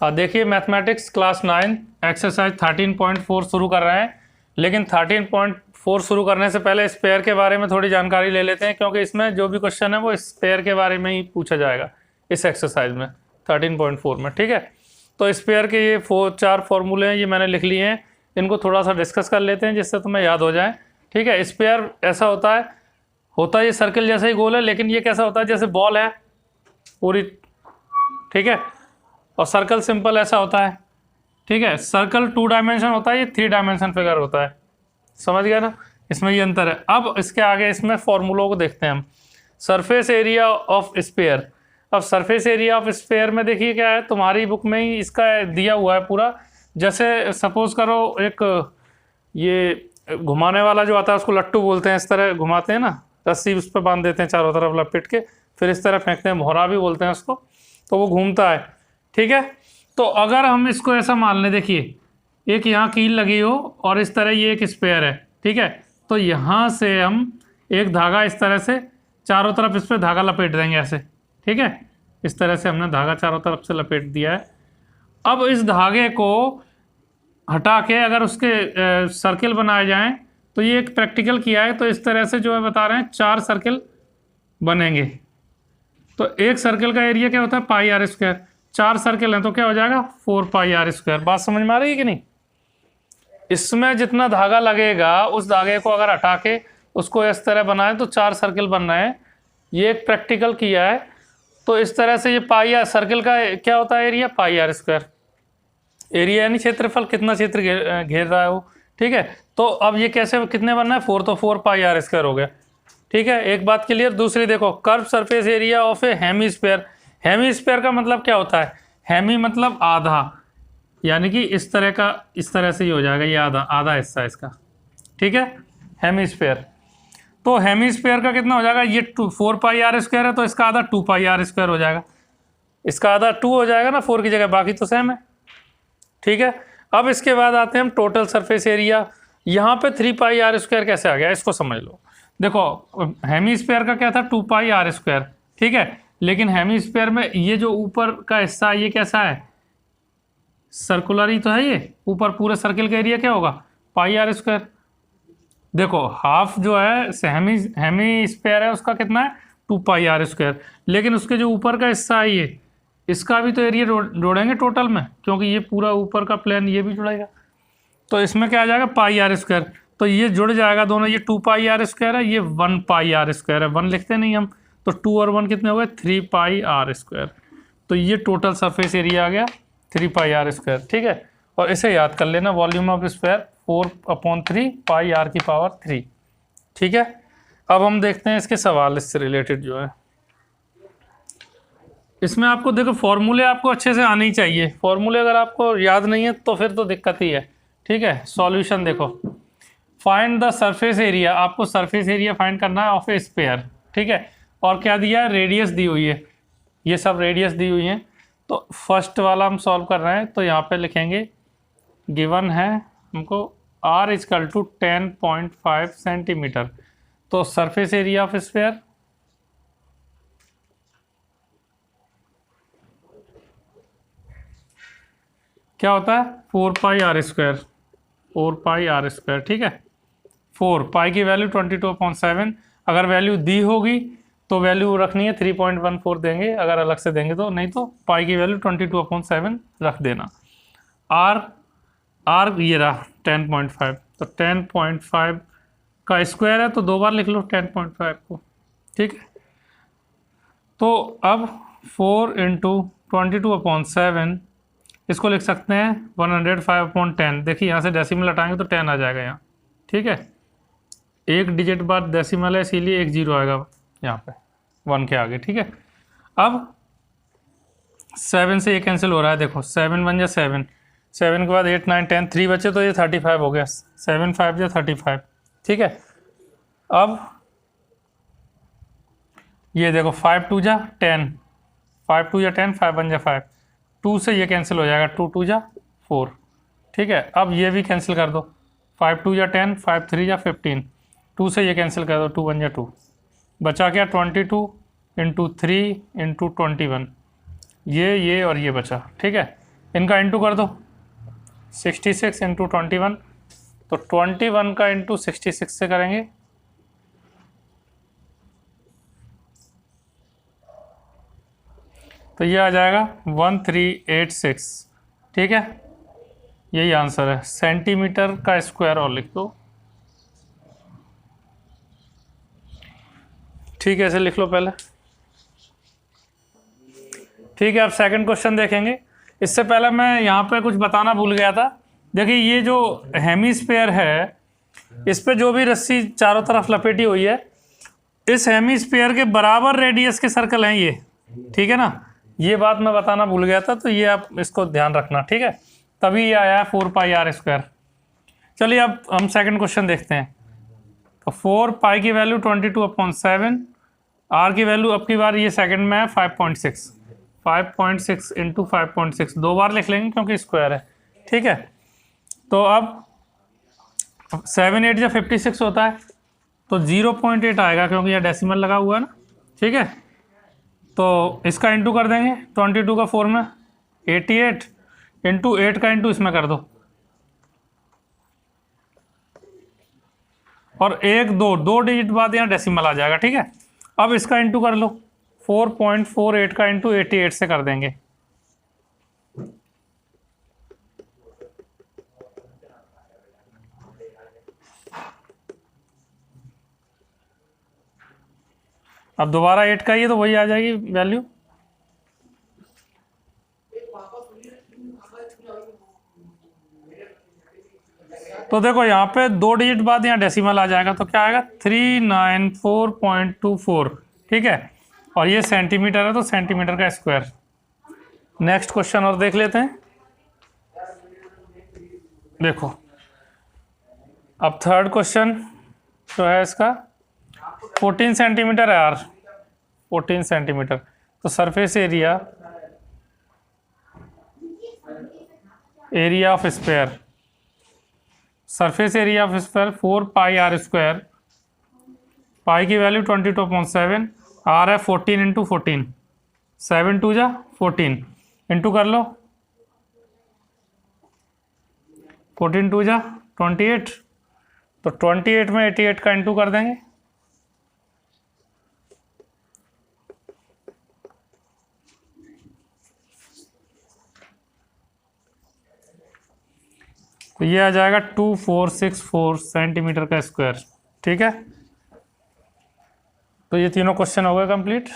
देखिए mathematics class 9 exercise 13.4 शुरू कर रहे हैं, लेकिन 13.4 शुरू करने से पहले स्पेयर के बारे में थोड़ी जानकारी ले लेते हैं, क्योंकि इसमें जो भी क्वेश्चन है वो स्पेयर के बारे में ही पूछा जाएगा इस एक्सरसाइज में 13.4 में। ठीक है, तो स्पेयर के ये 4 फॉर्मूले हैं, ये मैंने लिख लिए हैं, इनको थोड़ा सा डिस्कस कर लेते हैं जिससे तुम्हें याद हो जाए। ठीक है, स्पेयर ऐसा होता है ये सर्किल जैसा ही गोल है, लेकिन ये कैसा होता है जैसे बॉल है पूरी। ठीक है, और सर्कल सिंपल ऐसा होता है। ठीक है, सर्कल 2 डायमेंशन होता है, ये 3 डायमेंशन फिगर होता है। समझ गया ना, इसमें ये अंतर है। अब इसके आगे इसमें फॉर्मूलों को देखते हैं हम। Surface area of sphere. अब सरफेस एरिया ऑफ स्फीयर में देखिए क्या है, तुम्हारी बुक में ही इसका दिया हुआ है पूरा। जैसे सपोज करो एक ये घुमाने वाला जो आता है उसको लट्टू बोलते हैं, इस तरह घुमाते हैं ना, रस्सी उस पर बांध देते हैं चारों तरफ लपेट के, फिर इस तरह फेंकते हैं, भौरा भी बोलते हैं उसको, तो वो घूमता है। ठीक है, तो अगर हम इसको ऐसा मान लें, देखिए एक यहाँ कील लगी हो और इस तरह ये एक स्पेयर है। ठीक है, तो यहाँ से हम एक धागा इस तरह से चारों तरफ इस पर धागा लपेट देंगे ऐसे। ठीक है, इस तरह से हमने धागा चारों तरफ से लपेट दिया है। अब इस धागे को हटा के अगर उसके सर्किल बनाए जाएं, तो ये एक प्रैक्टिकल किया है, तो इस तरह से जो है बता रहे हैं 4 सर्किल बनेंगे। तो एक सर्किल का एरिया क्या होता है पाई आर स्क्वायर, 4 सर्किल हैं तो क्या हो जाएगा 4 पाई आर स्क्वायर। बात समझ में आ रही है कि नहीं? इसमें जितना धागा लगेगा उस धागे को अगर हटा के उसको इस तरह बनाए तो 4 सर्किल बन रहे हैं। ये एक प्रैक्टिकल किया है, तो इस तरह से ये पाई आर सर्किल का क्या होता है area pi are square. Area यानी क्षेत्रफल, कितना क्षेत्र घेर रहा है वो। ठीक है, तो अब ये कैसे कितने बनना है 4, तो 4 पाई आर स्क्वायर हो गया। ठीक है, एक बात क्लियर। दूसरी देखो, curve surface area of A hemisphere. Hemisphere का मतलब क्या होता है, हेमी मतलब आधा, यानी कि इस तरह का, इस तरह से ही हो जाएगा, ये आधा हिस्सा इसका। ठीक है, हेमीस्फीयर। तो हेमीस्फीयर का कितना हो जाएगा, ये 4 पाई आर स्क्वायर है, तो इसका आधा 2 पाई आर स्क्वायर हो जाएगा। इसका आधा 2 हो जाएगा ना 4 की जगह, बाकी तो सेम है। ठीक है, अब इसके बाद आते हैं हम टोटल सरफेस एरिया। यहाँ पे 3 पाई आर स्क्वायर कैसे आ गया, इसको समझ लो। देखो हेमीस्फीयर का क्या था 2 पाई आर स्क्वायर। ठीक है, लेकिन हेमीस्फीयर में ये जो ऊपर का हिस्सा ये कैसा है, सर्कुलर ही तो है। ये ऊपर पूरे सर्किल का एरिया क्या होगा पाई आर स्क्वायर। देखो हाफ जो है हेमीस्फीयर है उसका कितना है 2 पाई आर स्क्वायर, लेकिन उसके जो ऊपर का हिस्सा है ये, इसका भी तो एरिया जोड़ेंगे टोटल में, क्योंकि ये पूरा ऊपर का प्लेन ये भी जुड़ेगा, तो इसमें क्या आ जाएगा पाई आर स्क्वायर। तो ये जुड़ जाएगा दोनों, ये 2 पाई आर स्क्वायर है, ये 1 पाई आर स्क्वायर है। 1 लिखते नहीं हम, तो 2 और 1 कितने हो गए 3 पाई आर स्क्वायर। तो ये टोटल सरफेस एरिया आ गया 3 पाई आर स्क्वायर। ठीक है, और इसे याद कर लेना, volume of sphere 4/3 pi R की पावर 3। ठीक है, अब हम देखते हैं इसके सवाल इससे रिलेटेड जो है। इसमें आपको देखो फॉर्मूले आपको अच्छे से आने ही चाहिए। फॉर्मूले अगर आपको याद नहीं है तो फिर तो दिक्कत ही है। ठीक है, सॉल्यूशन देखो, फाइंड द सरफेस एरिया, आपको सरफेस एरिया फाइंड करना है ऑफ ए स्फीयर। ठीक है, और क्या दिया है, रेडियस दी हुई है, ये सब रेडियस दी हुई है। तो फर्स्ट वाला हम सॉल्व कर रहे हैं, तो यहाँ पे लिखेंगे गिवन है हमको r = 10.5 सेंटीमीटर। तो सरफेस एरिया ऑफ स्फीयर क्या होता है 4 pi are square, 4 pi are square. ठीक है, 4 पाई की वैल्यू 22/7। अगर वैल्यू दी होगी तो वैल्यू रखनी है 3.14 देंगे, अगर अलग से देंगे तो, नहीं तो पाई की वैल्यू 22/7 रख देना। आर ये रहा 10.5, तो 10.5 का स्क्वायर है तो 2 बार लिख लो 10.5 को। ठीक है, तो अब 4 × 22/7 इसको लिख सकते हैं 105/10। देखिए यहाँ से डेसिमल हटाएंगे तो 10 आ जाएगा यहाँ। ठीक है, एक डिजिट बाद डेसिमल है इसीलिए एक 0 आएगा यहाँ पे 1 के आगे। ठीक है, अब 7 से ये कैंसिल हो रहा है, देखो 7 बन जा 7, 7 के बाद 8 9 10 3 बचे, तो ये 35 हो गया, 7 5 या 35। ठीक है, अब ये देखो 5 2 जा 10, 5 2 जा 10, 5 1 जा 5, 2 से ये कैंसिल हो जाएगा, 2 2 जा 4। ठीक है, अब ये भी कैंसिल कर दो, 5 2 जा 10, 5 3 जा 15, 2 से ये कैंसिल कर दो, 2 1 जा 2, बचा क्या 22 × 3 × 21, ये और ये बचा। ठीक है, इनका इंटू कर दो, 66 इंटू 21, तो 21 का इंटू 66 से करेंगे, तो ये आ जाएगा 1386। ठीक है, यही आंसर है। सेंटीमीटर का स्क्वायर और लिख दो। ठीक है, ऐसे लिख लो पहले। ठीक है, अब सेकंड क्वेश्चन देखेंगे। इससे पहले मैं यहाँ पे कुछ बताना भूल गया था। देखिए, ये जो हेमीस्फेयर है, इस पे जो भी रस्सी चारों तरफ लपेटी हुई है, इस हेमीस्फेयर के बराबर रेडियस के सर्कल हैं ये। ठीक है ना, ये बात मैं बताना भूल गया था, तो ये आप इसको ध्यान रखना। ठीक है, तभी ये आया है 4 पाई आर स्क्वायर। चलिए अब हम सेकंड क्वेश्चन देखते हैं। तो 4 पाई की वैल्यू 22/7, आर की वैल्यू अब की बार ये सेकंड में है 5.6। 5.6 इंटू 5.6 दो बार लिख लेंगे क्योंकि स्क्वायर है। ठीक है, तो अब 7 8 या 56 होता है, तो 0.8 आएगा क्योंकि यह डेसिमल लगा हुआ है ना। ठीक है, तो इसका इंटू कर देंगे 22 का 4 में 88 इंटू 8 का इंटू इसमें कर दो, और 1 2 2 डिजिट बाद यहाँ डेसिमल आ जाएगा। ठीक है, अब इसका इंटू कर लो, 4.48 का इंटू 88 से कर देंगे, अब दोबारा 8 का ही है तो वही आ जाएगी वैल्यू। तो देखो यहाँ पे 2 डिजिट बाद यहाँ डेसिमल आ जाएगा, तो क्या आएगा 394.24। ठीक है, और ये सेंटीमीटर है तो सेंटीमीटर का स्क्वायर। नेक्स्ट क्वेश्चन और देख लेते हैं। देखो अब थर्ड क्वेश्चन जो है इसका 14 सेंटीमीटर है यार, 14 सेंटीमीटर। तो surface area of square, surface area of square 4 pi are square, pi की वैल्यू 22/7, आर है 14 इंटू 14, 7 2 जा 14 इंटू कर लो, 14 2 जा 28, तो 28 में 88 का इंटू कर देंगे, तो ये आ जाएगा 2464 सेंटीमीटर का स्क्वायर। ठीक है, तो ये तीनों क्वेश्चन हो गए कंप्लीट।